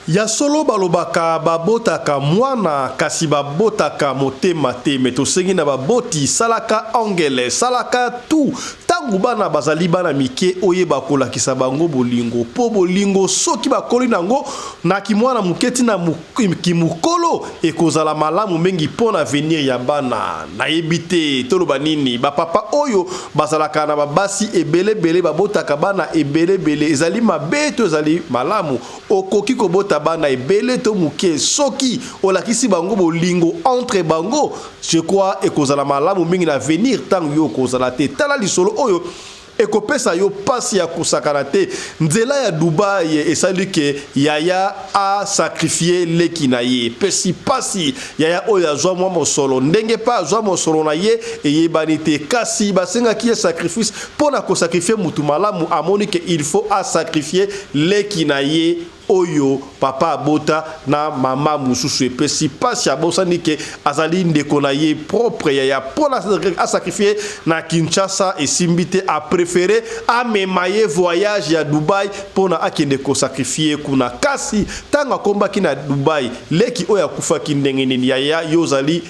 Ya solo balobaka babotaka mwana kasi babotaka motema te me tosengi na baboti salaka angele salaka tu tangu bana bazali bana mike oyeba kolakisa bango bolingo po bolingo soki bakoli nango na kimwana muketi na kimukolo ekozala malamu mengi pona avenir ya bana nayebi te toloba nini bapapa oyo bazalaka na babasi ebelebele babotaka bana ebelebele ezali mabe to ezali malamu okoki kobota bana ebele to muke soki olakisi bango bolingo entre bango je crois ekozala malamu mingi na venir tangu yo kozala te tala lisolo oyo ekopesa yo pasi ya kusakana te nzela ya Dubai esali ke yaya a sacrifier leki na ye pesi pasi yaya oyo azwa mwa mosolo ndenge pa azwa mosolo na ye eyebani te kasi basenga ki sacrifice pona ko sacrifier mutu malamu amoni ke il faut a sacrifier leki na ye oyo papa abota na mama mususu epesi pasi abosani ke azali ndeko na ye propre ya pona a sacrifier na Kinshasa esimbi te a préféré amema ye voyage ya Dubai pona akende ko sacrifier kuna kasi tanga kombaki na Dubai leki oyo akufaki ndenge nini ya yozali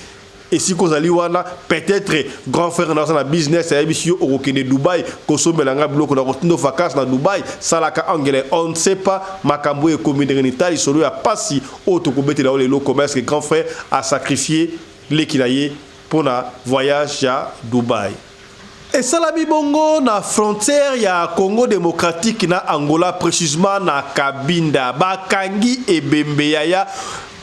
et si kozali wana peut-être grand frère na na business ya biso yo okokende Dubai kosombelanga biloko na kotindo vacances na Dubai salaka anglais on ne sait pas makambo e komindenge tali solo ya pasi otokobetela o lelo commerce que grand frère a sacrifié lekinaye pour na voyage à Dubai. Et salami bongo na frontière ya Congo démocratique na Angola précisément na Cabinda bakangi ebembe ya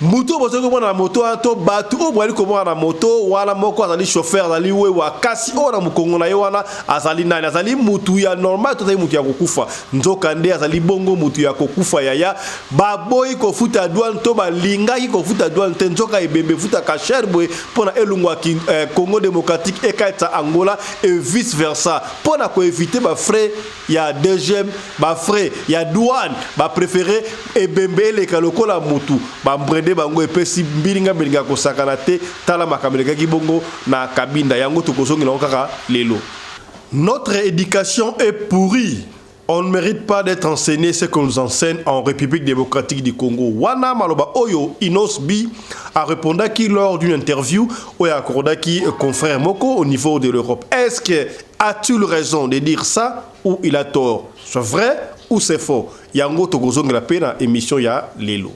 muto bozo ko na moto ato batu o bwali ko na moto wala moko azali chauffeur azali we wakasi o na mukongo na ye wana azali nani azali mutu ya normal to mutu ya kokufa nzoka nde azali bongo mutu ya kokufa ya baboyi ko futa douane to balinga ko futa douane te nzoka ebembe futa ka cherbe pona elungwa ki Congo démocratique e kaita Angola et vice versa pona ko éviter ba frais ya deuxième ba frais ya douane ba préféré ebembe le kalokola mutu ba mbrede bango epesi mbilinga belinga kosakana te tala makamela ki bongo na Cabinda yango tokozongi na kaka lelo. Notre éducation est pourrie. On ne mérite pas d'être enseigné ce qu'on nous enseigne en République démocratique du Congo. Wana maloba oyo Inosbi a répondu qui lors d'une interview oya akorda qui confrère Moko au niveau de l'Europe. Est-ce que a-t-il raison de dire ça ou il a tort? C'est vrai ou c'est faux? Yango tokozongi la pena émission ya lelo.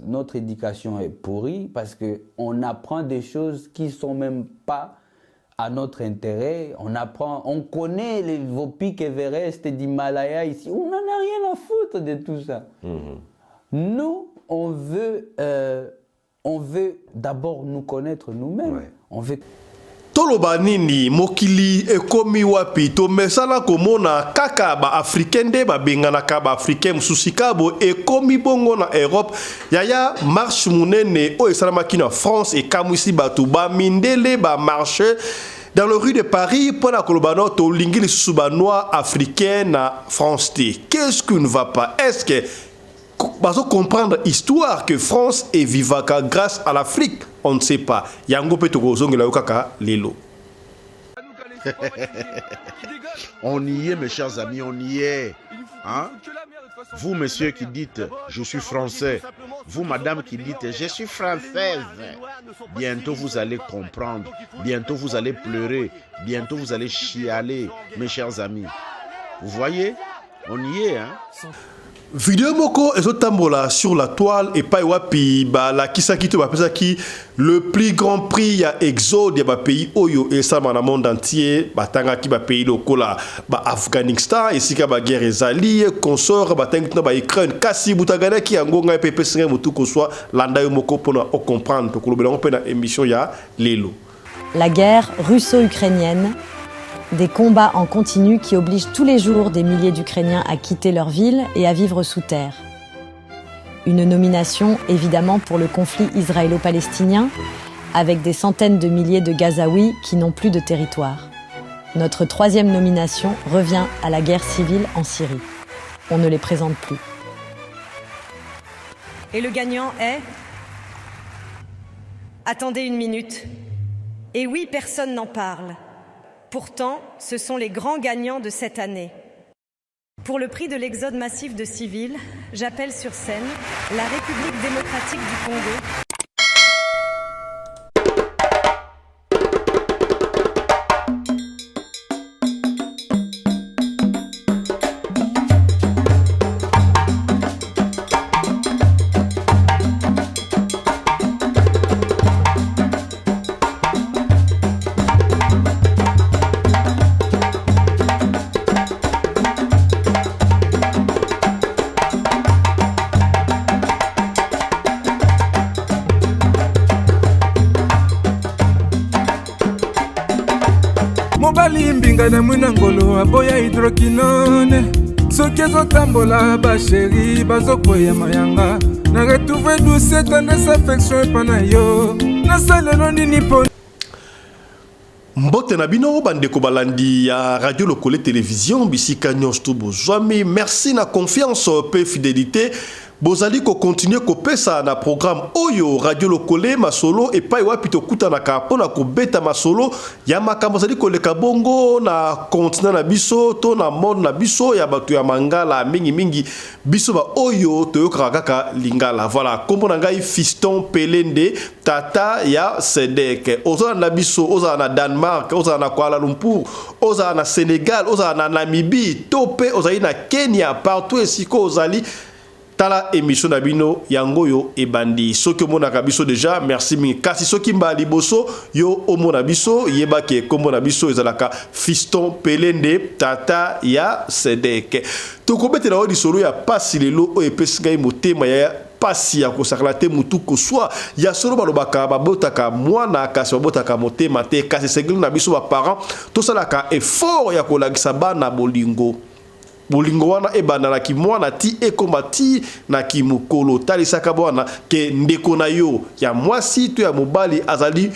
Notre éducation est pourrie parce qu'on apprend des choses qui ne sont même pas à notre intérêt. On connaît vos pics Everest d'Himalaya ici. On n'en a rien à foutre de tout ça. Nous, on veut d'abord nous connaître nous-mêmes. Ouais. On veut... Toloba nini mokili ekomi wapi to mesala komona kaka ba africain ba bengana ka ba africain mususikabo ekomi bongo na Europe yaya marche munene o esalamaki na France et kamwisi batu ba mindele ba marche dans le rue de Paris pour la kolobano to lingili subanois africain na France T. Qu'est-ce qui ne va pas? Est-ce que bazo comprendre histoire que France est vivaka grâce à l'Afrique? On ne sait pas. Yango petoko zongela kaka lelo. On y est, mes chers amis, on y est. Hein? Vous, monsieur, qui dites « je suis français », vous, madame, qui dites « je suis française », bientôt vous allez comprendre, bientôt vous allez pleurer, bientôt vous allez chialer, mes chers amis. Vous voyez? On y est, hein? Vidéo moko ezotambola sur la toile et pas wapi ba la kisaki to ba pesaki le plus grand prix ya exode ya ba pays oyo et ça dans le monde entier ba tanga ki ba pays lokola ba Afghanistan et sika ba guerre ezali consort ba tanga ba Ukraine kasi butagana ki ngonga pepe singa mutu ko soit landa yo moko pona o comprendre to kolobela on pe na émission ya lelo. La guerre russo-ukrainienne. Des combats en continu qui obligent tous les jours des milliers d'Ukrainiens à quitter leur ville et à vivre sous terre. Une nomination évidemment pour le conflit israélo-palestinien, avec des centaines de milliers de Gazaouis qui n'ont plus de territoire. Notre troisième nomination revient à la guerre civile en Syrie. On ne les présente plus. Et le gagnant est... Attendez une minute. Et oui, personne n'en parle. Pourtant, ce sont les grands gagnants de cette année. Pour le prix de l'exode massif de civils, j'appelle sur scène la République démocratique du Congo. mobali mbinga na mwina ngolo aboya hydroquinone soki ezotambola basheri bazokoya mayanga na retrouve douce tendresse affection epa na yo nasalelo nini mpo Mbote na bino bandeko balandi ya Radio Lokole Télévision bisika nyonso bozwami merci na confiance pe fidélité bozali ko continuer ko pesa na programme oyo Radio Lokole masolo et pa wapi to kuta na kapona ko beta masolo ya makambo zali ko leka bongo na continent na biso to na monde na biso ya batu ya mangala mingi biso ba oyo to kaka lingala voilà kombo na ngai Fiston Pelende tata ya Sedek oza na biso oza na Danemark oza na Kuala Lumpur oza na Sénégal oza na Namibie tope oza na Kenya partout esiko ozali tala émission na bino yangoyo ebandi soki omona biso déjà merci mingi kasi soki mbali boso yo omona biso yebake kombo na biso ezalaka Fiston Pelende tata ya Sedek tokobetela o lisolo ya pasi lelo o epesinga motema ya pasi ya kosakala te mutu koswa ya solo balobaka babotaka mwana kasi babotaka motema te kasi sengeli na biso ba parents tosalaka effort ya kolagisa bana bolingo bolingo wana ebana na kimwana ti ekomati na kimukolo talisaka bwana ke ndeko na yo ya mwasi to ya mobali azali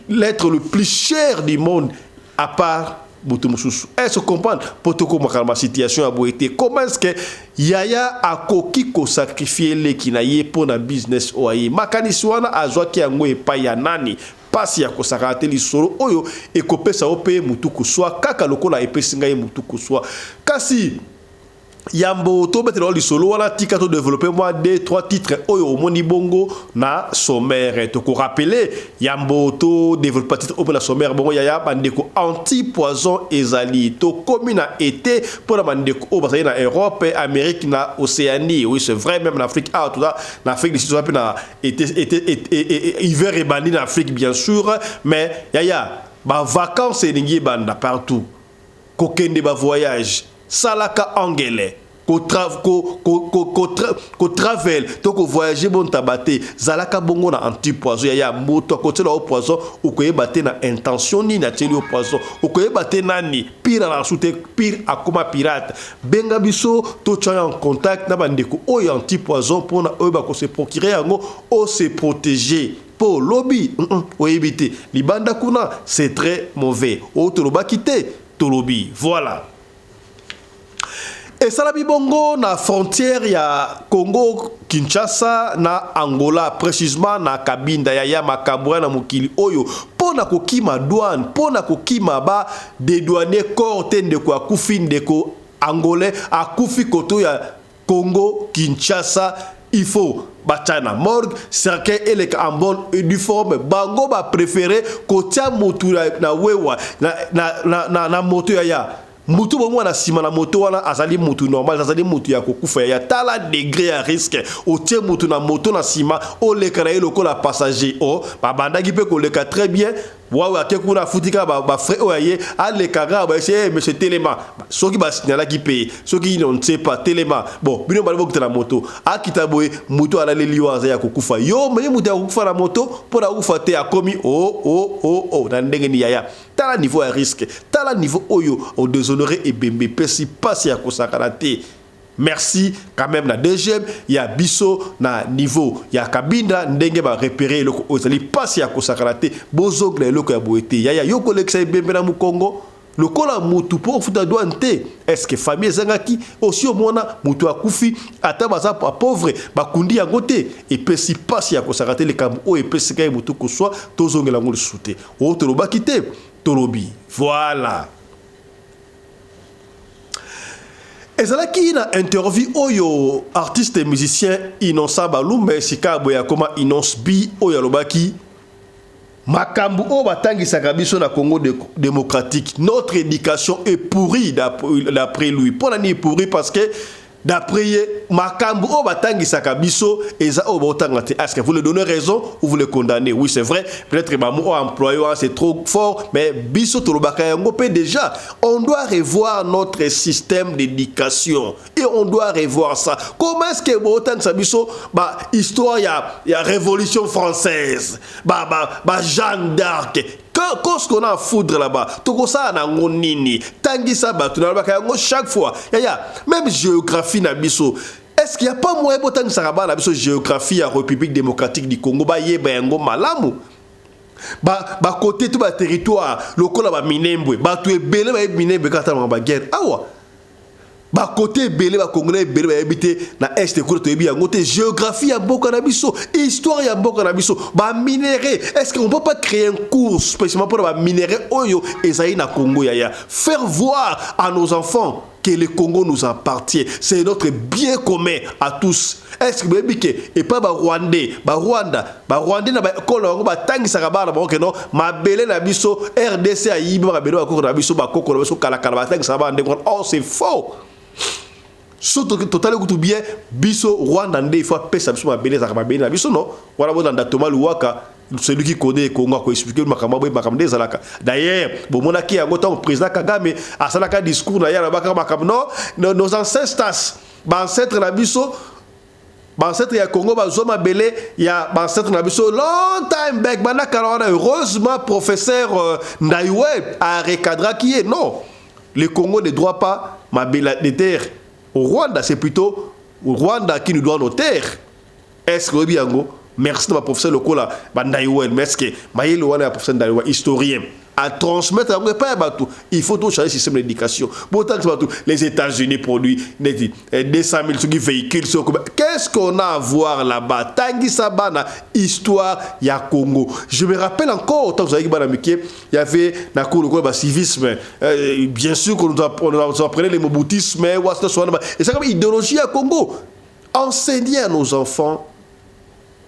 l'être le plus cher du monde à part Boutumususu. Est-ce qu'on comprend potoko makalma situation a boité comment est-ce que yaya akoki ko sacrifier le kinaye pour na business oye makanisi wana azwa ki yango epa ya nani pasi ya kosakate lisolo oyo ekopesa ope mutuku swa kaka lokola epesinga ye mutuku swa kasi Yambo to betelo lisolo wala tika to développer moi 2-3 titres oyo omoni bongo na sommaire to ko rappeler yambo to développer titre opo na sommaire bongo yaya bandeko anti-poison ezali to commune été pour la bandeko o basali na Europe Amérique na Océanie oui c'est vrai même en Afrique ah tout ça en Afrique du Sud na été hiver et bandi en Afrique bien sûr mais yaya ba vacances elingi banda partout ko kende ba voyage salaka angele ko travel to ko voyager bon tabate zalaka bongo na anti-poison ya moto ko tela au poison ou ko yebate na intention ni na teli au poison ou ko yebate nani pire na soute pire akoma pirate benga biso to tcha en contact na bandeko o anti-poison pour na o ba ko se procurer yango o se protéger pour lobby o éviter libanda kuna c'est très mauvais o to loba quitter to lobby voilà. Et salabi bongo na frontière ya Congo Kinshasa na Angola précisément na Kabinda ya makabwa na mukili oyo pona kokima douane pona kokima ba dédouaner corps tende ko akufi ndeko angolais akufi koto ya Congo Kinshasa il faut batana morgue cercueil et les en bonne et du forme bango ba préféré kotia motu na wewa na moto ya mutu bongo na sima na moto wana azali mutu normal azali mutu ya kokufa ya tala degré ya risque otie mutu na moto na sima o leka na eloko la passager o babandaki pe ko leka très bien wawe akekuna futika ba frère oye aleka ga ba essayer monsieur Telema soki ba signala ki paye soki on ne sait pas Telema bon bino bali bokita na moto akita boye mutu ala le liwa ya kokufa yo me mutu ya kokufa na moto pour akufa te akomi oh na ndenge ni yaya tala niveau ya risque tala niveau oyo au déshonoré et bembe pesi passe ya kosakana te. Merci quand même na deuxième ya biso na niveau ya Kabinda ndenge ba repérer loko ozali passe ya kosakana te bozogle loko ya boete yaya yo koleksa bembe na mukongo lokola mutu po futa douane te est-ce que famille zangaki aussi au mona mutu akufi ata baza pauvre bakundi yango te et pesi passe ya kosakana te le kambo o et pesi kay mutu ko soit tozongela ngol soute o to loba kite tolobi voilà. ezalaki na interview oyo artiste et musicien Innocent Balumbe sika boya koma Innocent B oyo alobaki makambu o batangisaka biso na Congo démocratique, notre éducation est pourrie d'après lui. Pour est pourrie parce que d'après makambu o batangisaka biso eza o botangate. Est-ce que vous le donnez raison ou vous le condamnez? Oui, c'est vrai. Peut-être mamu employé c'est trop fort, mais biso tolobaka yango pe déjà. On doit revoir notre système d'éducation et on doit revoir ça. Comment est-ce que botangisa biso ba histoire ya révolution française, ba Jeanne d'Arc. Qu'est-ce qu'on a à foutre là-bas? Tout ça na ngonini. Tangi ça ba chaque fois. Même géographie na biso. Est-ce qu'il n'y a pas moyen de tangi ça na biso géographie à République démocratique du Congo ba yeba yango malamu? Ba côté tout ba territoire lokola ba Minembwe, ba tu ebele ba Minembwe kata ba guerre. Awa. Ba côté belé ba congolais belé ba habité na est ko to yebi yango te géographie ya mboka na biso, histoire ya mboka na biso, ba minerai. Est-ce qu'on peut pas créer un cours spécialement pour ba minerai oyo ezali na Congo yaya, faire voir à nos enfants que le Congo nous appartient, c'est notre bien commun à tous. Est-ce que bébé et pas ba Rwandais, ba Rwandais na ba école ngo ba tangisa ba ba que non, ma belé na biso RDC a yiba ba belé ba ko na biso ba koko na biso kala ba tangisa ba ndeko. Oh, c'est faux. Surtout totalement tout bien biso Rwanda ndé il faut pesa biso ma belé za ba belé na biso non. Voilà bon dans Thomas Luwaka celui qui connaît Congo ko expliquer makambo des zalaka. D'ailleurs, bon monaki yango tant président Kagame a salaka discours na ya na makambo non nos ancêtres ba ancêtre na biso ba ancêtre ya Congo ba zoma belé ya ba ancêtre na biso long time back bana kalona heureusement professeur Ndaiwe a recadré qui est non. Le Congo ne doit pas ma belle des terres. Au Rwanda, c'est plutôt au Rwanda qui nous doit nos terres. Est-ce que bien merci de ma professeur local Ndaiwe, merci que Maïle Wana professeur Ndaiwe historien à transmettre pas bateau. Il faut tout changer le système d'éducation. Pourtant les États-Unis produisent 200 000 véhicules. Qu'est-ce qu'on a à voir là-bas? Tangi Sabana, histoire ya Congo. Je me rappelle encore, tant que il y avait dans le civisme. Bien sûr qu'on nous apprenait le moboutisme, et c'est comme idéologie à Congo. Enseigner à nos enfants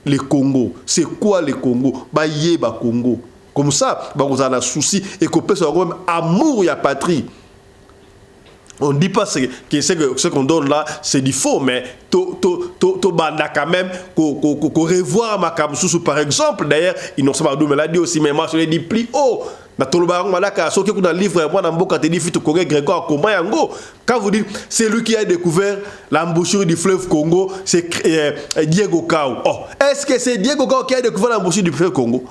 le Congo. C'est quoi le Congo? Yeba Congo. Comme ça, vous avez un souci et qu'on peut se rendre même amour et à patrie. On ne dit pas que ce qu'on donne là, c'est du faux, mais banda quand même qu'on revoit ma kamsoussou par exemple. D'ailleurs, Innocent Balumbe me l'a dit aussi, mais moi je l'ai dit plus haut. Dans le livre, quand vous dites, c'est lui qui a découvert l'embouchure du fleuve Congo, c'est Diego Cao. Oh, est-ce que c'est Diego Cao qui a découvert l'embouchure du fleuve Congo?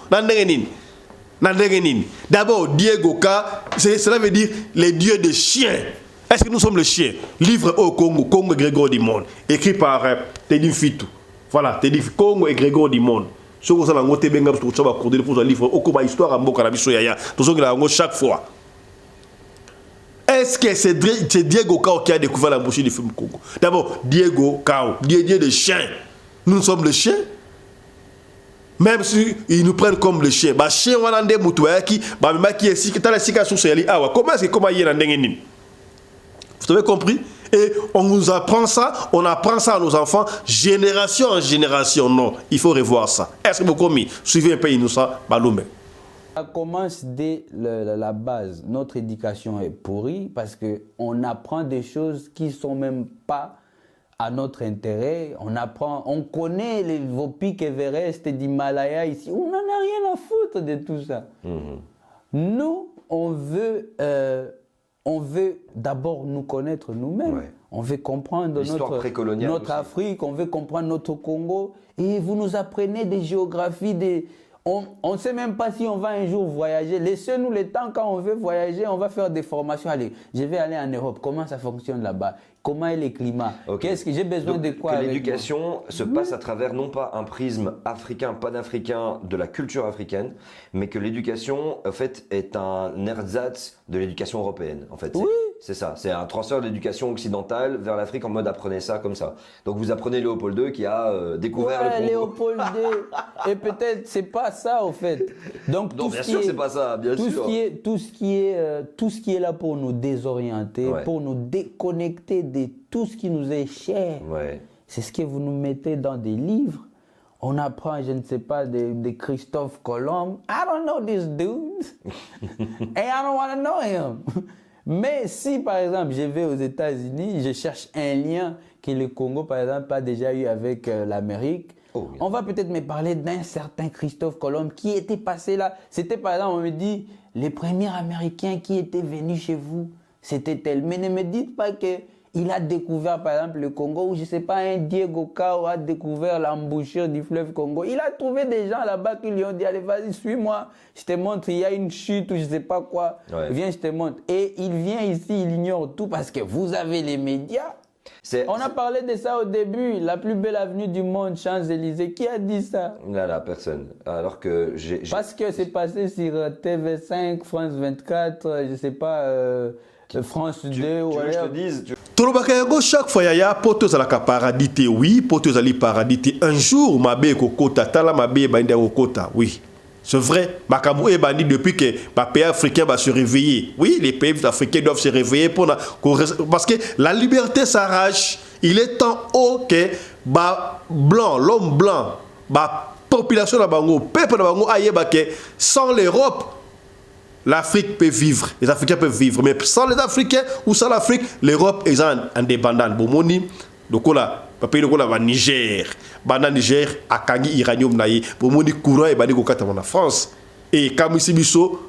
D'abord, Diego Ka, cela veut dire les dieux des chiens. Est-ce que nous sommes les chiens? Livre au Congo, Congo et Grégoire du Monde, écrit par Teddy Fitou. Voilà, Teddy Congo et Grégoire du Monde. Ce que vous avez noté, c'est que vous avez coordonné pour un livre au Congo, histoire à Mboka, chaque fois. Est-ce que c'est Diego Cao qui a découvert l'embouchure du fleuve Congo? D'abord, Diego Cao, dieu des chiens. Nous sommes les chiens. Même si ils nous prennent comme le chien, bah chien on a des moutoués qui est si la situation c'est comment est-ce que comment il y a vous avez compris? Et on nous apprend ça, on apprend ça à nos enfants, génération en génération. Non, il faut revoir ça. Est-ce que vous commis? Suivez un peu Innocent Balumbe. Ça commence dès la base. Notre éducation est pourrie parce qu'on apprend des choses qui ne sont même pas à notre intérêt. On apprend, on connaît vos pics Everest d'Himalaya ici. On n'en a rien à foutre de tout ça. Nous, on veut d'abord nous connaître nous-mêmes. Ouais. On veut comprendre notre Afrique, on veut comprendre notre Congo. Et vous nous apprenez des géographies, on ne sait même pas si on va un jour voyager. Laissez-nous le temps quand on veut voyager, on va faire des formations. Allez, je vais aller en Europe. Comment ça fonctionne là-bas? Comment est le climat? Okay. Qu'est-ce que j'ai besoin de quoi? Que l'éducation se passe à travers non pas un prisme africain, panafricain de la culture africaine, mais que l'éducation en fait est un ersatz de l'éducation européenne. En fait, oui. C'est ça, c'est un transfert d'éducation occidentale vers l'Afrique en mode apprenez ça comme ça. Donc vous apprenez Léopold II qui a découvert le Congo. Léopold II. Et peut-être c'est pas ça au fait. Donc non, bien sûr c'est pas ça, bien sûr. Tout ce qui est là pour nous désorienter, pour nous déconnecter de tout ce qui nous est cher. Ouais. C'est ce que vous nous mettez dans des livres. On apprend, je ne sais pas, de Christophe Colomb. I don't know this dude. And I don't want to know him. Mais si, par exemple, je vais aux États-Unis, je cherche un lien que le Congo, par exemple, a déjà eu avec l'Amérique, on va peut-être me parler d'un certain Christophe Colomb qui était passé là. C'était, par exemple, on me dit, les premiers Américains qui étaient venus chez vous, c'était tel. Mais ne me dites pas que il a découvert, par exemple, le Congo, ou je ne sais pas, un Diego Cao a découvert l'embouchure du fleuve Congo. Il a trouvé des gens là-bas qui lui ont dit, allez, vas-y, suis-moi, je te montre, il y a une chute ou je ne sais pas quoi. Ouais. Viens, je te montre. Et il vient ici, il ignore tout parce que vous avez les médias. On a parlé de ça au début, la plus belle avenue du monde, Champs-Élysées. Qui a dit ça? Là, personne. Alors que Parce que c'est passé sur TV5, France 24, je ne sais pas... France 2, tu veux que je te dise Tolobakayango chaque fois yaya poto zalaka paradis te oui poto zali paradis te un jour mabe kokota tala mabe bandi kokota oui c'est vrai makambo e bandi depuis que les pays africains va se réveiller oui les pays africains doivent se réveiller parce que la liberté s'arrache il est temps que blanc l'homme blanc population na bango peuple na bango ayeba que sans l'Europe l'Afrique peut vivre, les Africains peuvent vivre, mais sans les Africains ou sans l'Afrique, l'Europe est indépendante. Bomoni, donc là, pays de la Niger, Niger, Akangi, Iranium naï, Bomoni courant et bani kokata en France. Et comme ici biso,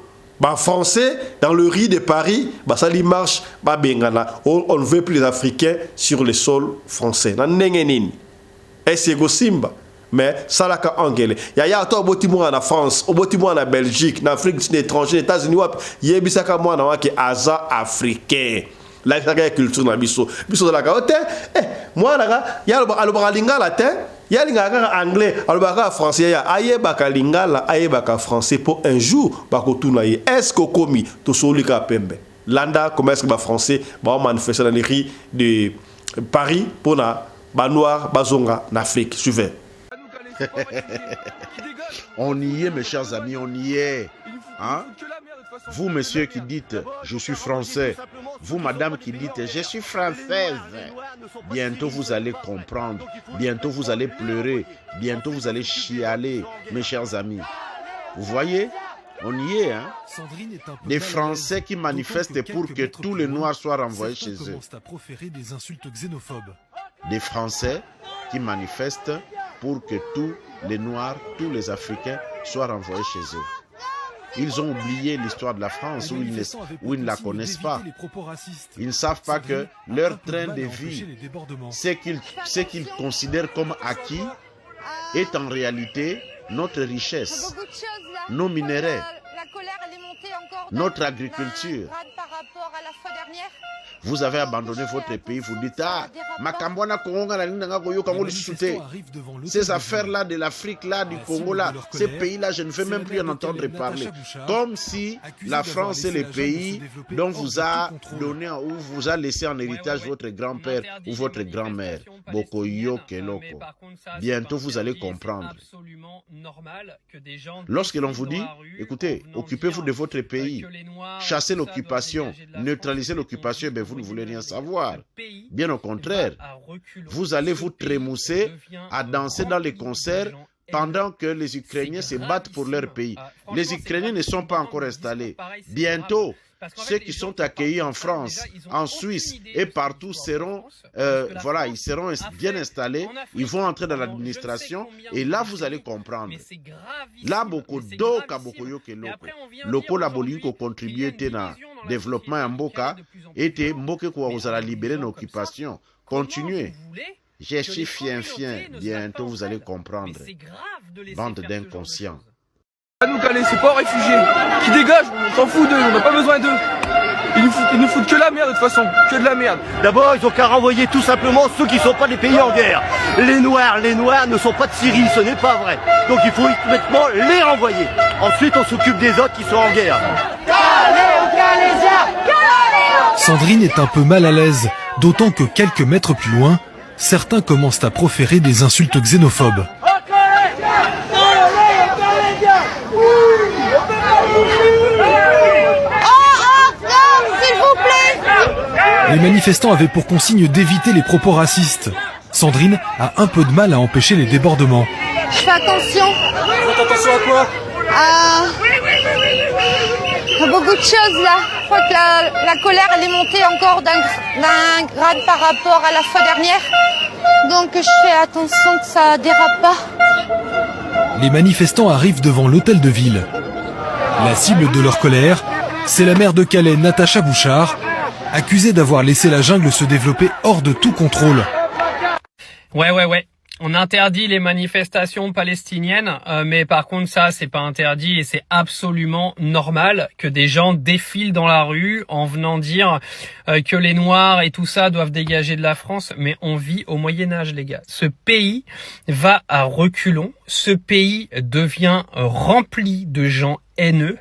français dans le riz de Paris, ça li marche, bengana. On ne veut plus les Africains sur le sol français. Na nengenini, c'est Simba. Mais ça là qu'anglais. Il y a toi au en France, au en Belgique, en Afrique, en étranger, États-Unis, il y a bisaka moi na qui aza africain. La culture na biso. Biso la ka moi là, il y a le lingala te, il y a lingala anglais, le français, il y a ayebaka lingala, ayebaka français pour un jour ba ko tuna ye. Est-ce que komi to solika pembe. Landa commerce ba français, ba manifester dans les rues de Paris pour na ba noir bazonga en Afrique. Suivez. On y est, mes chers amis, on y est. Hein? Vous, messieurs, qui dites « je suis français », vous, madame, qui dites « je suis française », bientôt vous allez comprendre, bientôt vous allez pleurer, bientôt vous allez chialer, mes chers amis. Vous voyez, on y est, hein? Des Français qui manifestent pour que tous les Noirs soient renvoyés chez eux. Des Français qui manifestent pour que tous les Noirs, tous les Africains soient renvoyés chez eux. Ils ont oublié l'histoire de la France où ils ne la connaissent pas. Ils ne savent pas que leur train de vie, ce qu'ils considèrent comme acquis, est en réalité notre richesse, nos minéraux, notre agriculture. Vous avez abandonné votre pays, vous dites « Ah, ces affaires-là de l'Afrique, là, du Congo, là, ces pays-là, je ne veux même plus en entendre parler. » Comme si la France est le pays dont vous a donné ou vous a laissé en héritage votre grand-père ou votre grand-mère. Bokoyo Keloko. Bientôt, vous allez comprendre. Lorsque l'on vous dit « Écoutez, occupez-vous de votre pays, chassez l'occupation, neutralisez l'occupation, ben vous ne voulez rien savoir. Bien au contraire, vous allez vous trémousser à danser dans les concerts pendant que les Ukrainiens se battent pour leur pays. Les Ukrainiens ne sont pas encore installés. Bientôt, ceux qui sont accueillis en France, en Suisse et partout seront, ils seront bien installés. Ils vont entrer dans l'administration et là, vous allez comprendre. Là, beaucoup d'oka, beaucoup yoke loko. Loko la bolinko contribuer na développement en Mboka et Mboka quoi vous allez libérer l'occupation. Continuez. Je suis fien. Bientôt, vous allez comprendre. Bande d'inconscients. À nous caler, c'est pas réfugiés. Qui dégagent, on s'en fout d'eux, on n'a pas besoin d'eux. Ils nous foutent que la merde de toute façon, que de la merde. D'abord, ils ont qu'à renvoyer tout simplement ceux qui ne sont pas des pays en guerre. Les Noirs ne sont pas de Syrie, ce n'est pas vrai. Donc il faut immédiatement les renvoyer. Ensuite, on s'occupe des autres qui sont en guerre. Calez, Sandrine est un peu mal à l'aise, d'autant que quelques mètres plus loin, certains commencent à proférer des insultes xénophobes. Les manifestants avaient pour consigne d'éviter les propos racistes. Sandrine a un peu de mal à empêcher les débordements. Je fais attention. Faites attention à quoi? À beaucoup de choses là. Je crois que la colère elle est montée encore d'un grade par rapport à la fois dernière. Donc je fais attention que ça dérape pas. Les manifestants arrivent devant l'hôtel de ville. La cible de leur colère, c'est la maire de Calais, Natacha Bouchard, accusée d'avoir laissé la jungle se développer hors de tout contrôle. Ouais. On interdit les manifestations palestiniennes, mais par contre ça c'est pas interdit et c'est absolument normal que des gens défilent dans la rue en venant dire que les Noirs et tout ça doivent dégager de la France. Mais on vit au Moyen-Âge, les gars. Ce pays va à reculons, ce pays devient rempli de gens haineux,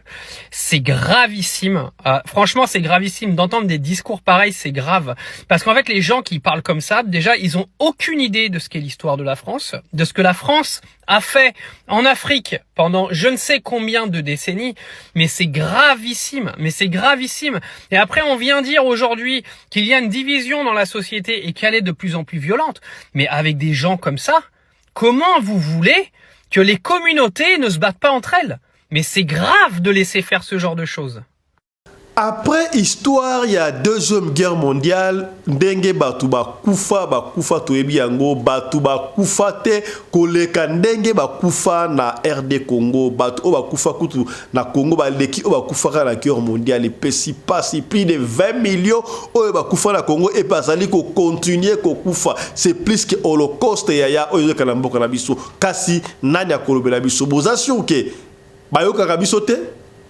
c'est gravissime. Franchement, c'est gravissime d'entendre des discours pareils, c'est grave. Parce qu'en fait, les gens qui parlent comme ça, déjà, ils ont aucune idée de ce qu'est l'histoire de la France, de ce que la France a fait en Afrique pendant je ne sais combien de décennies, mais c'est gravissime, Et après, on vient dire aujourd'hui qu'il y a une division dans la société et qu'elle est de plus en plus violente. Mais avec des gens comme ça, comment vous voulez que les communautés ne se battent pas entre elles? Mais c'est grave de laisser faire ce genre de choses. Après histoire, il y a Deuxième Guerre mondiale, ndenge batu bakufa toyebi yango, batu bakufa te koleka ndenge bakufa na RD Congo, batu o bakufa kutu na Congo baleki o bakufa na guerre mondiale, pesi pasi plus de 20 millions o bakufa na Congo et pasali ko continuer ko kufa, c'est plus que holocauste ya o kana mboka na biso, kasi nani akolobela biso bozation ke bayoka kabiso te.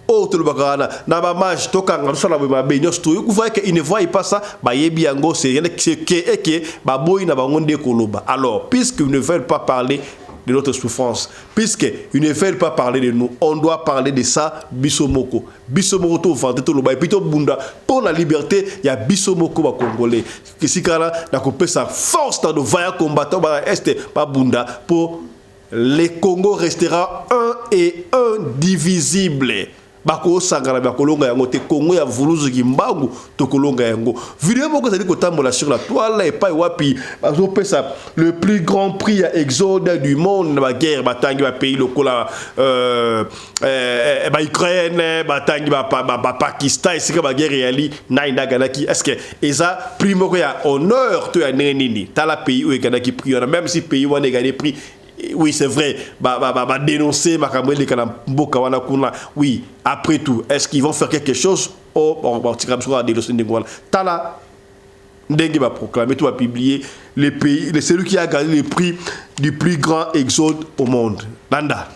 Oh, tout le bagana, na ba mage toka ngalo la ba benyos to ku voit que il ne voit pas ça, ba yebi yango c'est rien que ba boy na ba ngonde koloba. Alors, puisqu'ils ne veulent pas parler de notre souffrance, puisqu'ils ne veulent pas parler de nous, on doit parler de ça bisomoko. Bisomoko to vente to loba et puis to bunda pour la liberté, il y a bisomoko ba congolais. Que si kana na ko sa force dans de vaillants combattants ba est pas bunda pour le Congo restera un et indivisible. Bako sangala bakolonga yango te Congo ya vuluzu kimbangu to kolonga yango. Vidéo moko zali kotambola sur la toile et pas wapi bazo pesa le plus grand prix à exode du monde na guerre batangi ba pays lokola ba Ukraine batangi ba Pakistan et c'est que ba guerre yali na indagalaki est-ce que eza prix moko ya honneur to ya nini tala pays où ekanaki prix même si pays wana gagné prix. Oui, c'est vrai, dénoncer oui, après tout, est-ce qu'ils vont faire quelque chose? Tala, Ndenge va proclamer, tout va publier les pays, celui qui a gagné le prix du plus grand exode au monde. Nanda.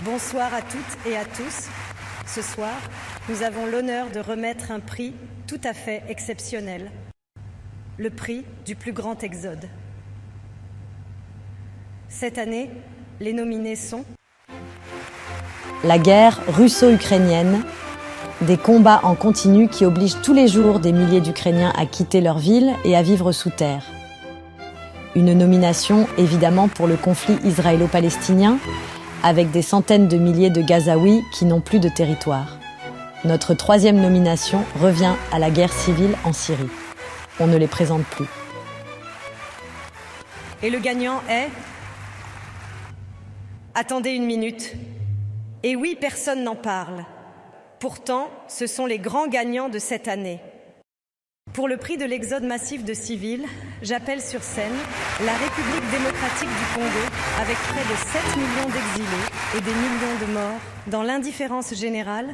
Bonsoir à toutes et à tous. Ce soir, nous avons l'honneur de remettre un prix tout à fait exceptionnel. Le prix du plus grand exode. Cette année, les nominés sont la guerre russo-ukrainienne, des combats en continu qui obligent tous les jours des milliers d'Ukrainiens à quitter leur ville et à vivre sous terre. Une nomination évidemment pour le conflit israélo-palestinien, avec des centaines de milliers de Gazaouis qui n'ont plus de territoire. Notre troisième nomination revient à la guerre civile en Syrie. On ne les présente plus. Et le gagnant est... Attendez une minute. Et oui, personne n'en parle. Pourtant, ce sont les grands gagnants de cette année. Pour le prix de l'exode massif de civils, j'appelle sur scène la République démocratique du Congo, avec près de 7 millions d'exilés et des millions de morts. Dans l'indifférence générale,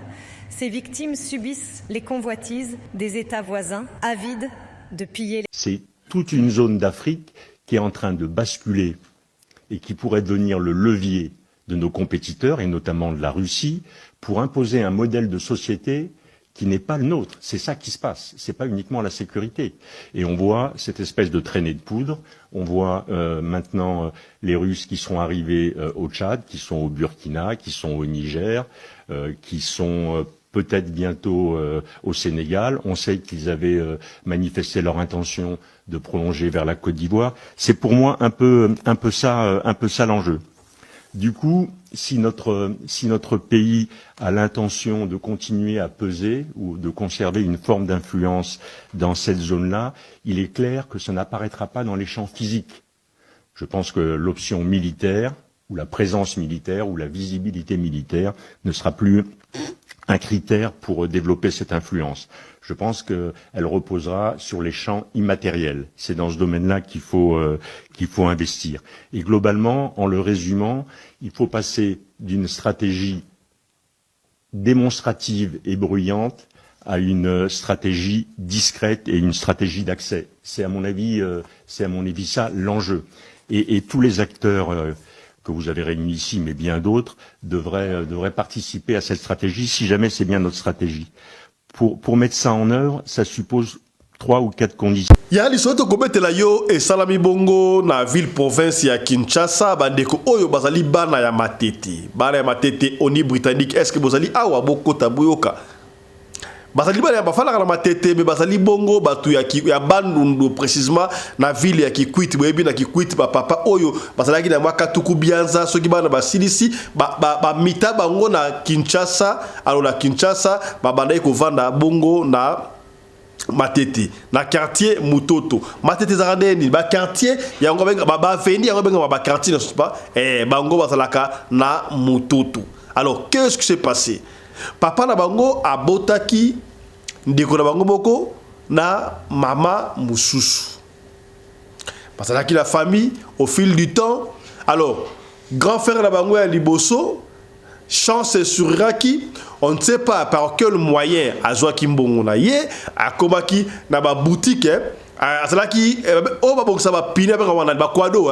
ces victimes subissent les convoitises des États voisins, avides de piller. C'est toute une zone d'Afrique qui est en train de basculer et qui pourrait devenir le levier de nos compétiteurs, et notamment de la Russie, pour imposer un modèle de société qui n'est pas le nôtre. C'est ça qui se passe. C'est pas uniquement la sécurité. Et on voit cette espèce de traînée de poudre. On voit maintenant les Russes qui sont arrivés au Tchad, qui sont au Burkina, qui sont au Niger, qui sont peut-être bientôt au Sénégal. On sait qu'ils avaient manifesté leur intention de prolonger vers la Côte d'Ivoire. C'est pour moi un peu ça l'enjeu. Du coup, si notre pays a l'intention de continuer à peser ou de conserver une forme d'influence dans cette zone-là, il est clair que ça n'apparaîtra pas dans les champs physiques. Je pense que l'option militaire, ou la présence militaire, ou la visibilité militaire ne sera plus un critère pour développer cette influence. Je pense qu'elle reposera sur les champs immatériels. C'est dans ce domaine-là qu'il faut investir. Et globalement, en le résumant, il faut passer d'une stratégie démonstrative et bruyante à une stratégie discrète et une stratégie d'accès. C'est à mon avis ça l'enjeu. Et tous les acteurs que vous avez réunis ici, mais bien d'autres, devraient participer à cette stratégie, si jamais c'est bien notre stratégie. Pour mettre ça en œuvre, ça suppose 3 ou 4 conditions. Ya lisoto kobetela yo e salami bongo na ville province ya Kinshasa bandeko oyo bazali bana ya matete. Bana ya matete oni britannique, est-ce que bozali awa bokota boyoka? Bazali bana ya bafala na matete me bazali bongo batu ya bandundu précisément na ville ya Kikwit boyebi na Kikwit papa oyo bazalaki na mwaka tuku bianza soki bana basilisi ba mita bango na Kinshasa alors na Kinshasa babandai ko vanda bongo na matete na quartier Mutoto matete zaradeni ba quartier yango benga ba veni yango benga ba quartier n'est-ce pas bango bazalaka na Mutoto. Alors qu'est-ce qui s'est passé? Papa na bango abotaki ndeko na bango moko na mama mususu. Bazalaki la famille au fil du temps. Alors grand frère na bango ya liboso chance suraki, on ne sait pas par quel moyen azwa kimbongo na ye akomaki na ba boutique azalaki o ba bongsa ba pine ba wana ba kwado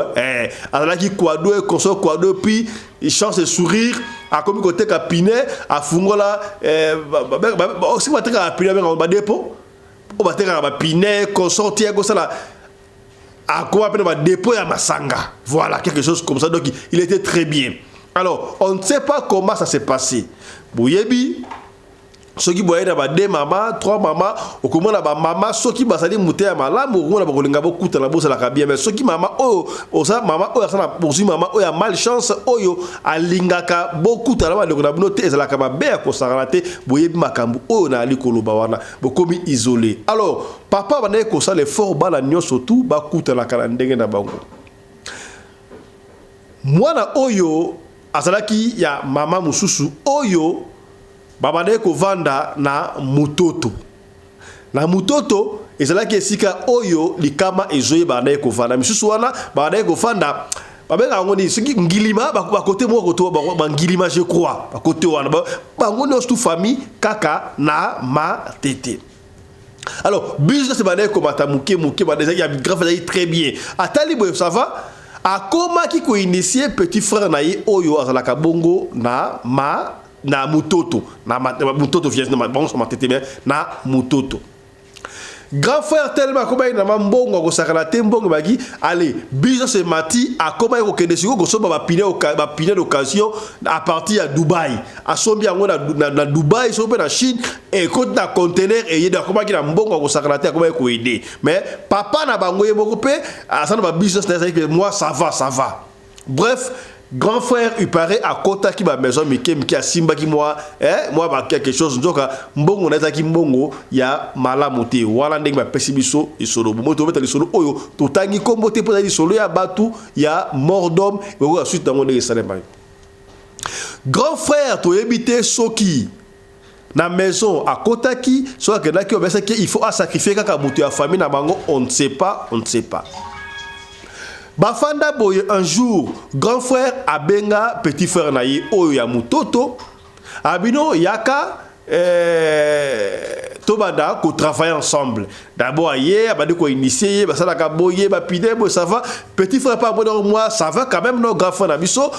azalaki kwado e konso kwado puis chance sourire akomi côté ka pine afungola aussi ba teka pine ba dépôt o ba teka ba pine consortir ko sala akoma pene ba dépôt ya masanga, voilà quelque chose comme ça. Donc il était très bien. Alors, on ne sait pas comment ça s'est passé. Bouyebi, ceux qui boyaient d'abord 2 mamans, 3 mamans, au comment la maman, ceux qui basali mouté à malam, ou on a beaucoup beaucoup de la bourse à la cabine, mais ceux qui maman, ça maman, ça n'a poursuivi maman, a malchance, yo, à lingaka, beaucoup de la de la note, et la cabane, à s'arrêter, bouyebi makambu, na alikolo bawana, beaucoup isolé. Alors, papa, va n'être que ça, les forts balagnos surtout, beaucoup de la calendrier na bango. Moi, na oyo, azalaki ya mama mususu oyo babande ko vanda na Mutoto. Na Mutoto ezalaki esika oyo likama ezoye babande ko vanda mususu wana babande ko vanda babenga ngoni siki ngilima ba côté moko to ba ngilima je crois ba côté wana ba ngoni ostu famille kaka na matete. Alors business babande ko matamuke muke ba déjà il y a grave très bien. Atali boy ça va. Akoma ki ko initier petit frère na ye oyo azalaka bongo na Mutoto na Mutoto vient na bon sama tete bien na Mutoto. Grand frère tellement comme na mbongo ko sakala tembongo bagi allez business et mati akoma ko kende siko ko so ba pine d'occasion à partir à Dubaï a sombi yango na Dubaï so na Chine et côté na conteneur et yeda akoma ki na mbongo ko sakala te akoma ko aider mais papa na bango ye boko pe asana ba business na que moi ça va. Bref, grand frère il paraît à kota ki ba maison mike a simba ki moi ba quelque chose nzoka mbongo na za ki mbongo ya malamu te wala ndenge ba pesibiso isolo moto beta isolo oyo totangi kombo te pona isolo ya batu ya mordom ko suite dans ndenge salema. Grand frère to ebité soki na maison à kota ki soit que na ki obesa ki il faut sacrifier kaka mutu ya famille na bango on ne sait pas. Bafanda boye un jour, grand frère abenga petit frère naïe oyo ya Mutoto, abino yaka tobanda ko travailler ensemble. D'abord aye abadi ko initier basala ka boye ba pide bo ça va petit frère pas bon moi ça va quand même no grand frère na biso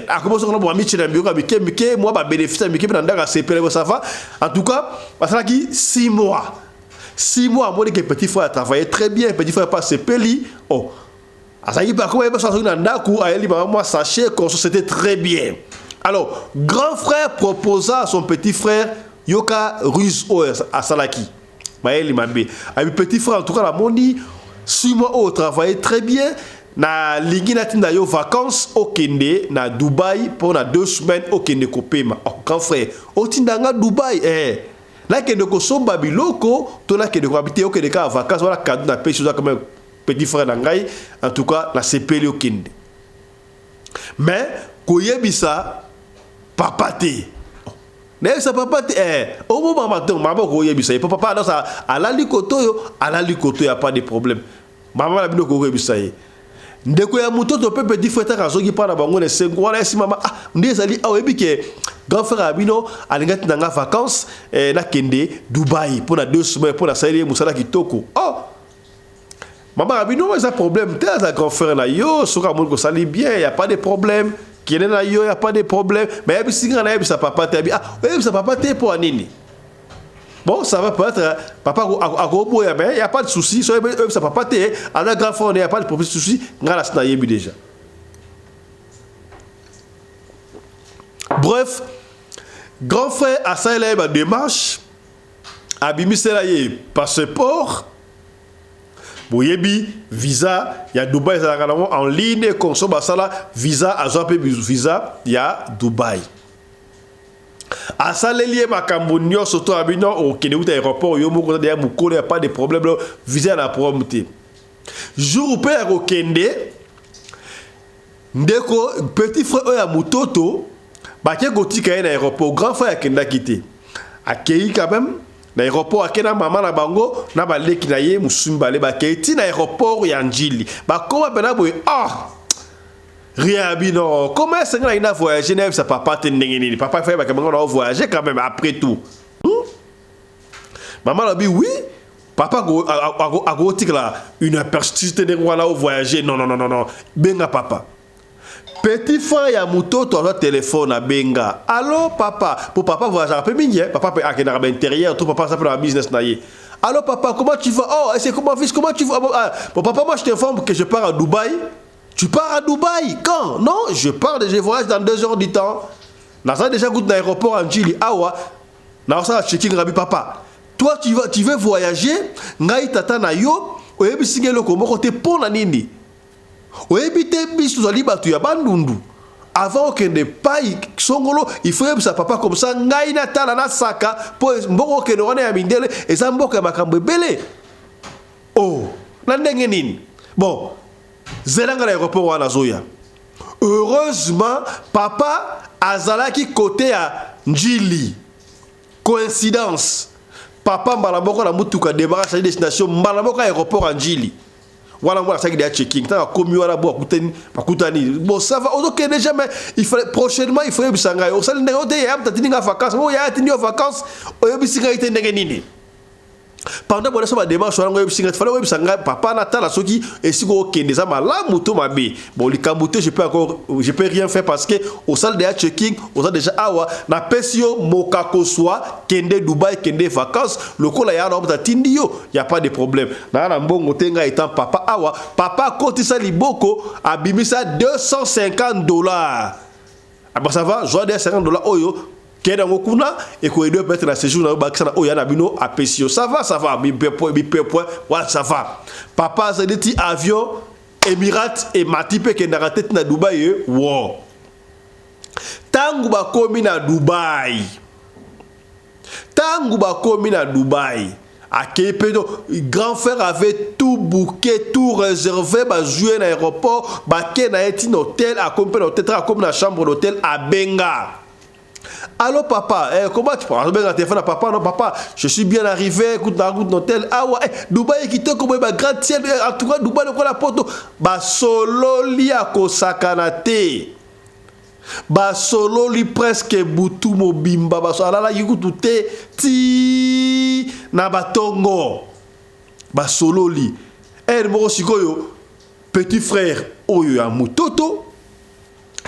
a commencé ko bo michi na bioko mike moi ba bénéfice mike na ndaka CPL ça va en tout cas basala ki 6 mois. 6 mois moi que petit frère a travaillé très bien, petit frère pas CPL Asaï par contre, moi sachez que c'était très bien. Alors, grand frère proposa à son petit frère yoka ruse o asalaki bayeli mabe abi petit frère en tout cas la moni 6 mois au travailler très bien na lingi na tinda yo vacances au Kende na Dubaï pour na 2 semaines au Kende kopema grand frère au tinda nga Dubaï là Kende ko somba biloko to la Kende ko habiter au Kende ka vacances wala cadeau na pêche ça comme petit frère na ngai en tout cas la CPL au Kende mais ko yebisa papa te mais ça papa te au moment matin maman ko yebisa papa dans ça alali koto y a pas de problème maman la bino ko yebisa ndeko ya mutoto pe petit frère kazoki pa na bango ne sengo wala si mama ndezali awebi ke grand frère abino alingati na vacances na Kende Dubaï pour na 2 semaines pour na salir musala kitoko mama abino mais ça problème t'es un grand frère na yo soka mon ko sali bien y a pas de problème kene na yo y a pas de problème mais abi singa na sa papa te abi sa papa te pour nini. Bon, ça va peut-être, papa, il n'y a pas de souci, ça papa, à la grande fois, il n'y a pas de souci, déjà. Bref, grand frère a ça la démarche, a bimi passeport, boyebi visa, il y a Dubaï, en ligne, consomme ça visa, à visa, il y a Dubaï. Asaleli makambo nyonso to abino au Kende uta aéroport yo moko ya mukolo ya pas de problème visa na promoté jour père au Kende ndeko petit frère ya mutoto ba ke gotika na aéroport grand frère ya Kenda quitté akei quand même na aéroport akena mama na bango na baleki na ye musumbale ba ke ti na aéroport ya Njili ba koma bena boy rien non comment est-ce qu'il a voyagé n'est sa papa t'endengeni papa fait que on a voyagé quand même après tout maman a dit oui papa a gotik là une persistance de on a voyagé non benga papa petit frère ya mutoto a téléphone à benga allô papa pour papa voyager un peu mingi papa peut à dans l'intérieur tout papa ça peut dans business naïe allô papa comment tu vas oh c'est comment fils comment tu vas pour papa moi je t'informe que je pars à Dubaï. Tu pars à Dubaï quand? Non, je pars déjà, je voyage dans 2 heures du temps. N'a déjà goûté dans l'aéroport en Njili. Awa, n'a ça checking rabi papa. Toi tu veux voyager, ngai tata na yo, oyebi singelo ko moko te pona nini. Oyebi te bisu zali batu ya bandundu. Avant que ne paye songolo, il faut sa papa comme ça ngai na tala na saka po mboko ke no ya mindele et ça mboka makambo belé. Oh, na ndenge nini? Bon, Zelanga l'aéroport wana zoya. Heureusement, papa azalaki côté à Njili. Coïncidence. Papa mbalaboko na mutuka débarrasse la destination mbalaboko aéroport à Njili. Voilà moi ça qui est checking. Tant comme wala bo akutani. Bon ça va. OK déjà mais il fallait prochainement il faut bisanga. Au sal ndenge ya mtatini vacances. Bon ya tini vacances. Oyo bisinga ite ndenge nini. Pendant que je démarche, papa Natal soki et si vous Kende ça la moto mabe bon le Kambuté je peux rien faire parce que au salle de checking au salle déjà awa na pesio mokako soit Kende Dubaï Kende vacances le ko la ya na tindio y a pas de problème na mbongo tenga étant papa awa papa kotisa liboko abimisa $250 ah bah ça va joie de $50 oyo Keda ngokuna et ko edo peut-être na séjour na bakisa na oya na bino apesio ça va bi point ouais ça va papa ça dit avion Emirates et matipe ke ndaka tete na Dubaï wo tangu ba komi na Dubaï à Képedo, grand frère avait tout booké, tout réservé, bah jouer dans l'aéroport, bah ken a été un hôtel, à comme na chambre d'hôtel à Benga. Allô papa, comment tu parles? Je téléphone à papa, non papa, je suis bien arrivé, écoute dans l'hôtel. Ah ouais, Dubaï qui te comme bah grand ciel, en tout cas Dubaï le la poto, bah solo li a kosakanate. Bah solo li presque butu mobimba, bah so alala yikutu te ti na batongo. Bah solo li. Mo sikoyo petit frère oyo ya mutoto.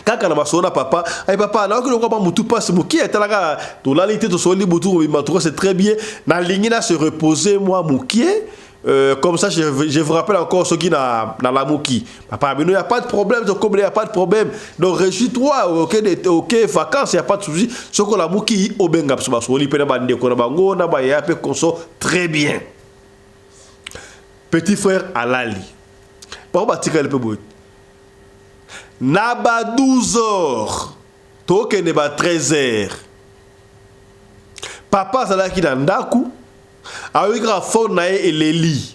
Kaka na basona papa ay papa na ko pas mutu passe muki etalaka to la lité to soli butu matuka c'est très bien na lingina se reposer moi muki Comme ça, je vous rappelle encore ce qui n'a la mouki. Papa, il n'y a pas de problème, il n'y a pas de problème. Donc, réjouis-toi, ok, vacances, il n'y a pas de souci. Ce que la mouki, au benga, très bien. Petit frère Alali. Pourquoi tu as le peu Naba 12h. Toke neba 13h. Papa Zalaki Nandaku. Avec la phone et les lits.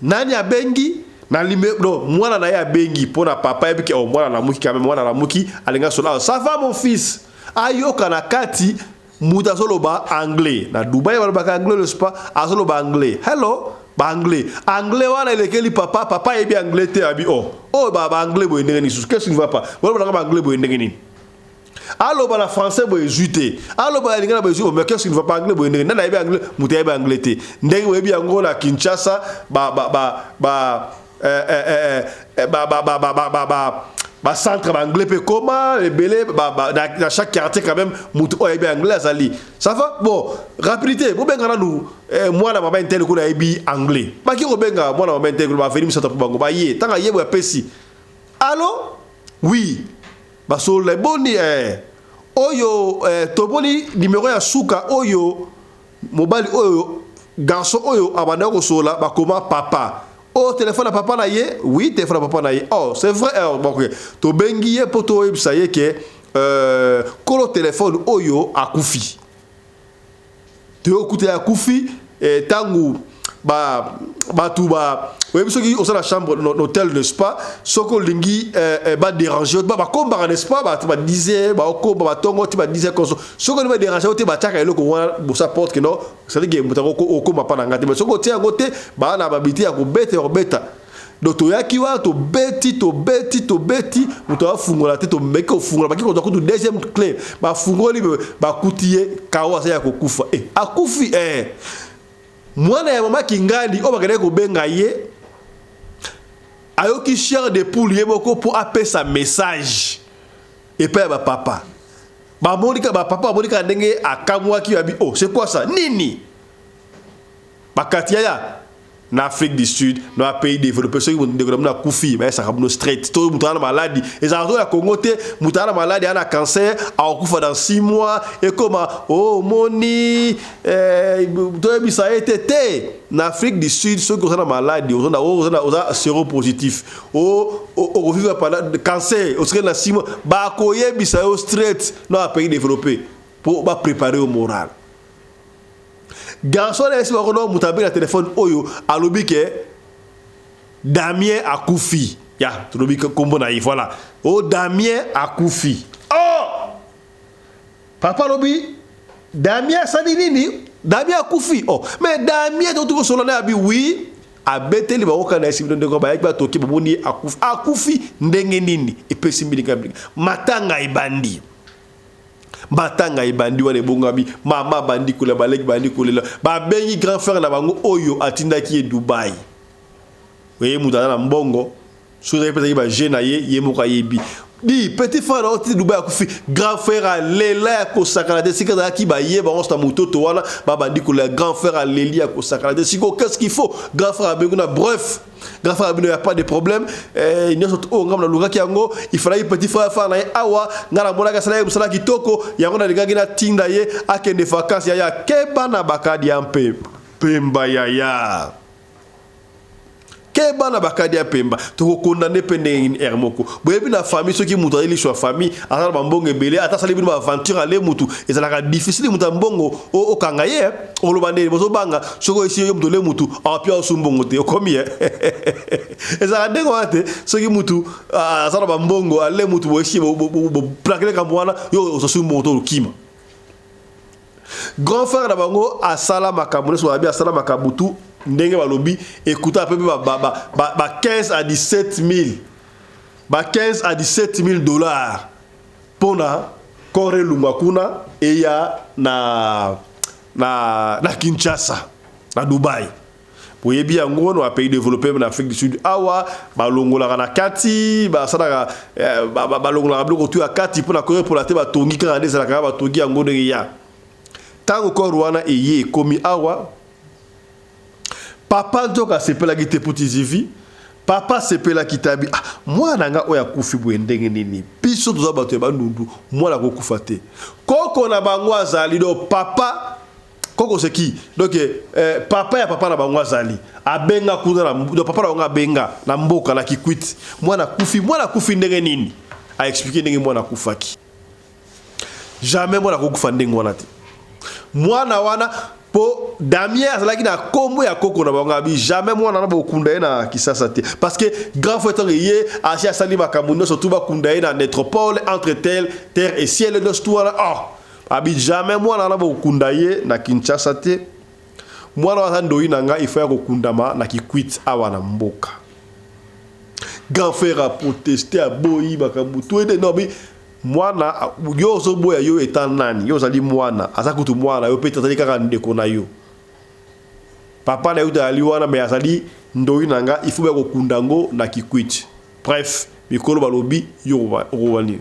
Nani a bengi na non moi na ya bengi pour na papa et puis moi na muki quand même moi na muki alinga sola ça va mon fils ayo kana kati muta solo ba anglais na Dubai wala ba anglais le spa azolo ba anglais hello ba anglais wana lekeli papa et bien anglais te abi ba anglais bo ndenge ni qu'est-ce qui ne va pas wala ba anglais bo ndenge ni. Allo ba la français bo ezuté allo ba lingana bo ezu mais qu'est-ce qui ne va pas anglais bo ndenge na anglais muta ba anglais te ndenge bo bi ango na Kinshasa centre anglais pe comment les belé dans chaque quartier quand même muta ba anglais azali ça va bon rapidité bo benga na nous moi na mama intel ko na bi anglais ba ki ko benga moi na mama intel ko ba venir sata ko bango ba ye tanga ye bo pesi allo oui baso le boni oyo toboli numéro ya suka oyo mobile oyo garçon oyo abana ko sola ba comment papa téléphone à papa na ye oui téléphone à papa na ye c'est vrai bon OK to bengi ye poto ebisa ye ke kolo téléphone oyo akufi to okuté akufi tangu oui, ceux qui sont dans la chambre d'hôtel, n'est-ce pas? Ceux qui lingi déranger, combat, n'est-ce pas? Disait, tongo, disait comme ça. Ceux qui va déranger, tu chaka elo ko ça porte que non, ça dit que mutako okoma pa ngati, mais ceux qui tient à côté, na babiti ya ko beta. Donc to yaki wa to beti, mutawa fungola te to meke fungola baki ko to deuxième clé, ba fungoli ba kutiye kawa sa ya ko kufa. Akufi moi na mama kingali o bakene ko benga ye ayoki cher de poule ye boko pour appeler sa message et pas ba papa ba monika ba papa monika ndenge akamwa ki abi c'est quoi ça nini bakatia ya na Afrique du Sud dans un pays développé ceux qui vont développer na kufi mais ça comme straight tout mutana maladie et ça ya Congo te mutana maladie ana cancer a kufa dans 6 mois et comment moni to bisa été na Afrique du Sud ceux qui ont la maladie on a séropositif vivre pendant cancer au serait dans 6 mois ba koye bisa straight dans un pays développé pour préparer au moral. Garçon là ici on mutabé la téléphone oyo alobi ke Damien akufi ya tulobi kombo na voilà Damien akufi papa lobi Damien ça dit nini Damien akufi mais Damien to ko solo na abi oui abete li ba okana isi ndeko ba yakba toki boni akufi ndenge nini epesi mbilika matanga ibandi batanga ibandi wane bongabi mama bandi kula balek bandi kula ba bengi grand frère na bango oyo atindaki e Dubai weye mudana na mbongo soza pesa ba jeune ye moka yebi di petit frère na Dubai akufi grand frère a lela ko sakalade sikada ki ba ye ba on sta mutoto wana ba bandi kula grand frère a leli ko sakalade siko qu'est-ce qu'il faut grand frère abenguna bref grand frère il n'y a pas de problème il n'y a ngam na luga kiango il fallait petit frère fa na awa ngala mona ka sala musala kitoko yango na ligagi na tinda ye akende vacances ya keba na bakadi ampe pemba ya keba na bakadi ya pemba to condamner pende hermoko boyebi na famille ceux qui mutali sur famille ala bambongo belé ata sali bino aventure ale mutu ezalaka difficile muta mbongo o kangaye o lobande bozo banga soko isi yo mutole mutu a pia osumbongo te okomi ezalaka dengo ate ceux qui mutu asala bambongo ale mutu bo isi bo plakele kambwana yo osumbongo to kima grand frère na bango asala makamune so abi asala makabutu ndenge balobi écoute un peu 15 à 17 000 15 à 17 000 dollars pour na Kore Lumbakuna et ya na Kinshasa na Dubai pour yebi yango no pays développé en Afrique du Sud awa balongola na kati ba sadaka balongola bloko tu akati pour na Kore pour la te ba tongi kana des la ba tongi yango de ya tango ko Rwanda eye komi awa papa nzoka sepela ki te putizivi papa sepela ki tabi mwana nga oya kufi boye ndenge nini biso toza bato ya bandundu mwana kokufa te koko na bango azali do papa koko c'est qui donc papa ya papa na bango azali abenga kuna na do papa na bango abenga na mboka na kikwiti mwana kufi ndenge nini a expliquer ndenge mwana kufaki jamais mwana kokufa ndenge wana te mwana wana po Damien azalaki na kombo ya koko na bango abi jamais mwana na bokunda na Kisasa te parce que grand frère yé asi asali makambo surtout bakunda na métropole entre terre et ciel de histoire abi jamais mwana na bokunda na Kinshasa te mwana wa ndoi nanga il faut ya kokundama na Kikwit awa na mboka grand frère a protesté a boyi makambo tout était non bi mwana yo zoboya yo etant nani yo zali mwana azakutu mwana yo peta zali kaka ndeko na yo papa na yo dali wana me azali ndoi nanga il faut ko kundango na Kikwit bref mikolo balobi yo rowani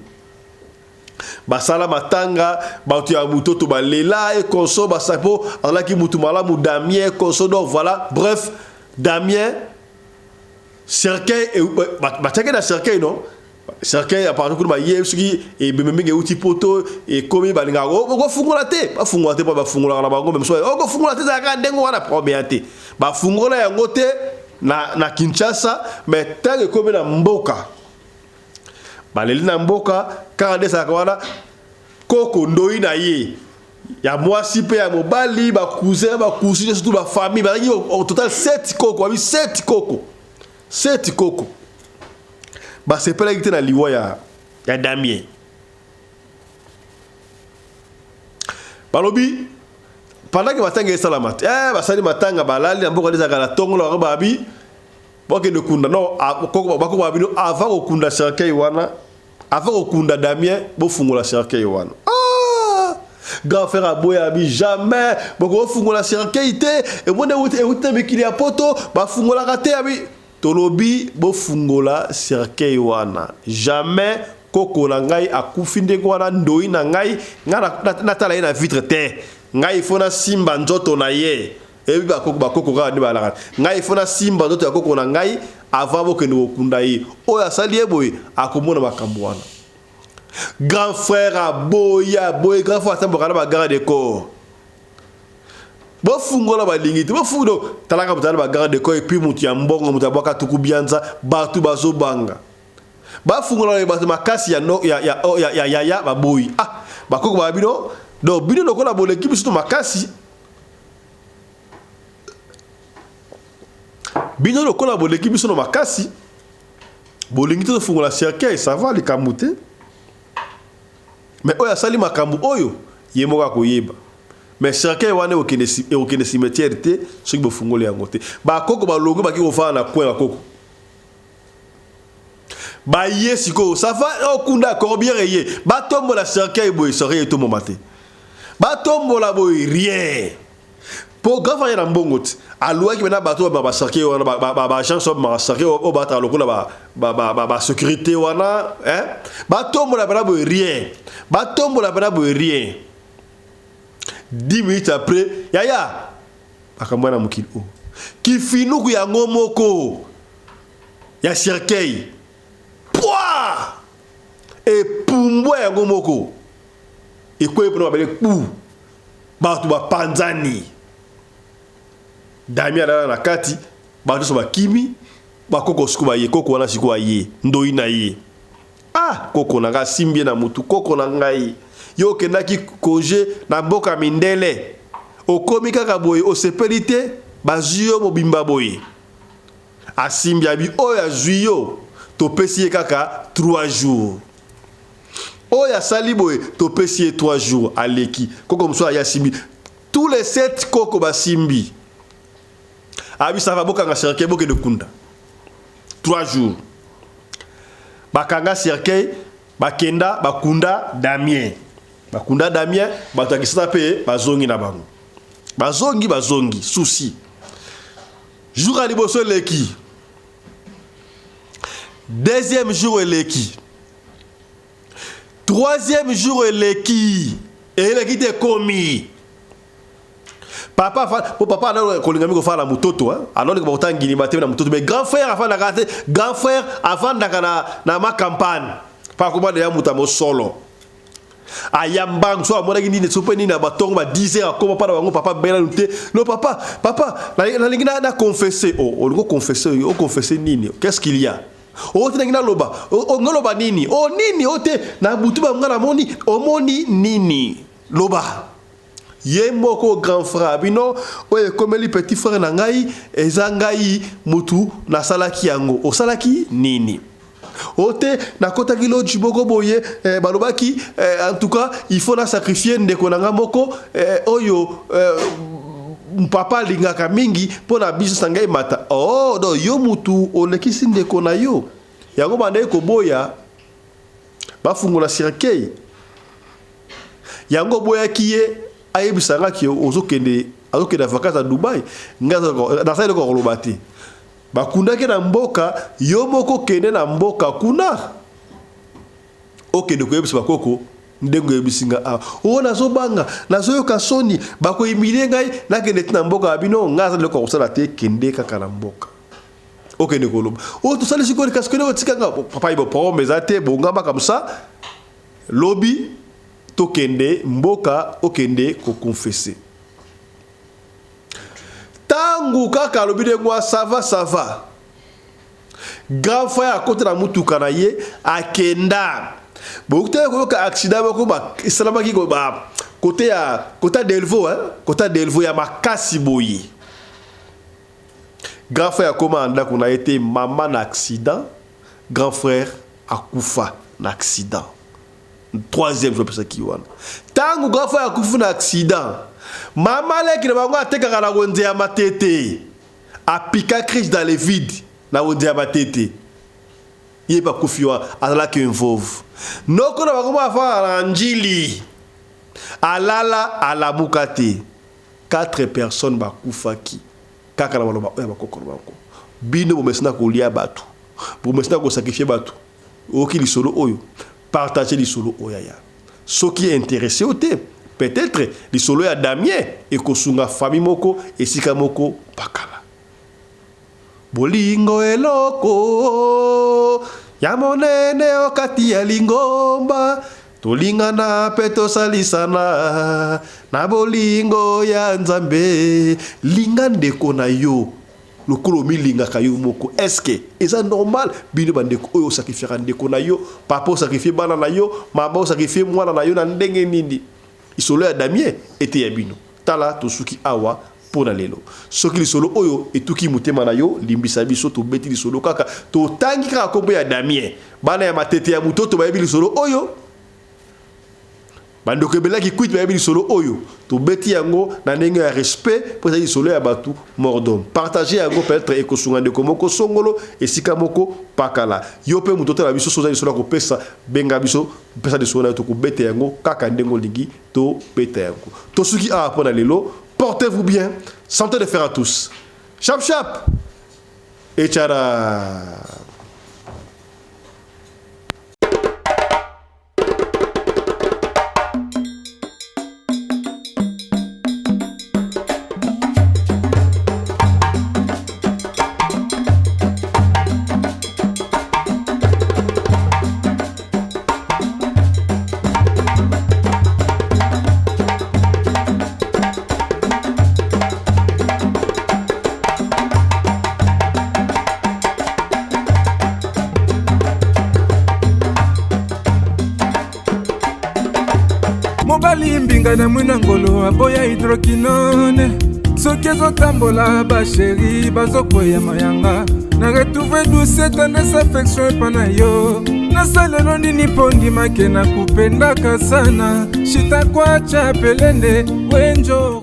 basala matanga batu ya mutoto balela e konso basapo alaki mutu malamu Damien konso donc voilà bref Damien cercueil et batake na cercueil non cercueil à partir de ma yésuki et bememenge outil poto et komi balinga go fungola te ba fungola te ba fungola na bango même so go fungola te za ka ndengo wana premier te ba fungola yango te na Kinshasa mais tant que komi na mboka baleli na mboka kaka desa wana koko ndoi na ye ya mwasi pe ya mobali ba cousin surtout ba famille ba au total 7 koko abi 7 koko ba sepela kite na liwa ya Damien balobi pendant que matanga salamat basali matanga balali na mboka desa kala tongo la babi boke de kunda no koko bako babino avant okunda cercueil wana avant okunda Damien bo fungola cercueil wana grand frère aboya abi jamais boko fungola cercueil te e monde outé mikili ya poto ba fungola kate abi tolobi bo fungola cercueil wana jamais koko na ngai akufi ndenge wana ndoi na ngai na tala na vitre te ngai fona simba nzoto na ye ebi bakoko ka ndi balaka ngai fona simba nzoto ya koko na ngai avant bokende kokunda ye oyo asali ye boye akomona makambo wana grand frère aboya boye grand frère atamboka na bagara de corps bo fungola balingi te bo fundo talaka mutana bagara de corps et puis mutu ya mbongo mutu abaka tuku bianza batu bazobanga ba fungola le batu makasi ya baboyi bakoko babino do bino lokola boleki biso makasi bino lokola boleki biso no makasi bolingi te fungola cercueil ça va les kamute mais oya sali makambu oyo yemoka koyeba mais cercueil wana okende cimetière te soki bofungole yango te bakoko balongo baki kofana na coin bakoko baye siko ça va okunda corbière ye batombola cercueil boye cercueil to momate batombola boye rien pour grand frère na mbongo te alouaki mena bato ba cercueil wana ba chance ba cercueil o bata lokola ba sécurité wana batombola bana boye rien batombola bana boye rien 10 minutes après yaya akamwana mukili o kifinuku ya ngomoko ya cercueil poa et pumbo ya ngomoko et quoi pour bale pou bato ba panzani Damien na kati bato so bakimi bakoko siku ba ye koko wana siku aye ndoi na ye koko na nga simbie na mutu koko na ngai yo kendaki congé na mboka mindele okomi kaka boye osepelite bazuyo mobimba boye asimbi abi oya zuyo topesi kaka 3 jours oya sali boye topesi 3 jours aleki koko mso ya simbi tous les 7 koko basimbi abi ça va boka nga cercueil boke de kunda 3 jours bakanga cercueil bakenda bakunda Damien batakisa pe bazongi na bango bazongi souci jour à liboso leki deuxième jour leki troisième jour leki et leki te komi Papa a kolingami ko fala mutoto hein. Alors que botan ngini maté na mutoto mais grand frère avant d'arrêter grand frère avant na ma campagne. Pas comment de muta mo solo. Ayambang so amona ngini ne sopeni na batongo ba 10 heures comme papa bango papa bela nute. Non papa na lingina na confesser on go confesser nini. Qu'est-ce qu'il y a? O te ngina loba. O ngoloba nini? O nini o te na butu ba ngana moni o moni nini. Loba. Ye moko grand frère bino oye comme les petit frère na ngai ezangai mutu na salaki yango o salaki nini ote na kota kilo jiboko boye balobaki en tout cas il faut na sacrifier ndeko na moko oyo papa lingaka mingi pona biso sangai mata oh do yo mutu olekisi ndeko na yo yango bande ko boya bafungula sirkei yango boya kiye ayebisanga ki ozokende vacances à Dubaï ngaza na sale ko kolobati bakunda ke na mboka yo moko kende na mboka kuna okende ko yebisa bakoko ndengo yebisinga a ona zobanga nazo kasoni bako imile ngai na kende na mboka abino ngaza le ko kosala te kende kaka na mboka okende ko loba o to sale sikoli kaskene otikanga papa ibo promesa te bongamba comme ça lobby tokende mboka okende ko confesser tangu kaka lobide ngwa ça va grand frère à côté la mutuka na ye akenda bokute ko ka accident ko ba islama ki ko ba côté Delvaux hein côté Delvaux ya makasi boyi grand frère commanda qu'on a été maman na accident grand frère akufa na accident troisième je pense qui wana tangu grand frère akufa na accident mama leki na bango ateka na wenze ya matete apika crise dans les vides na wenze ya matete yeba kufiwa azala ki involve noko na bango afa njili alala alamukate 4 personnes bakufaki kaka na baloba oya bakokoro bango bino bomesina ko lia batu bomesina ko sacrifier batu oki lisolo oyo partager lisolo oyaya soki intéressé ote peut-être lisolo ya Damien et kosunga famille moko esika moko pakala bolingo eloko ya monene okati ya lingomba tolingana peto salisana na bolingo ya nzambe lingande kona yo lokolo milinga kayo moko est-ce que eza normal bino bandeko oyo sacrifier ndeko na yo papa sacrifier bana na yo mama sacrifier mwana na yo na ndenge nini isolo ya Damien était ya bino tala tosuki awa pona lelo soki lisolo oyo etuki mutema na yo limbisa biso to beti lisolo kaka to tangi kaka kombo ya Damien bana ya matete ya mutoto bayebi lisolo oyo bandoko belaki kwit bayebi lisolo oyo to beti yango na ndenge ya respect pour ça solo ya batu mordom partager yango peut-être ekosunga ndeko moko songolo esika moko pakala yo pe mutoto la biso soza lisolo ko pesa benga biso pesa de solo to ko bete yango kaka ndengo ligi to beta yango to suki a pona lelo portez-vous bien santé de fer à tous chap chap et tchara. mobali mbinga na mwina ngolo aboya hydroquinone soki ezotambola basheri bazokoya mayanga na retrouve douce tendresse affection epa na yo nasalelo nini mpo ndimake na kupendaka sana shitakwacha pelende wenjoro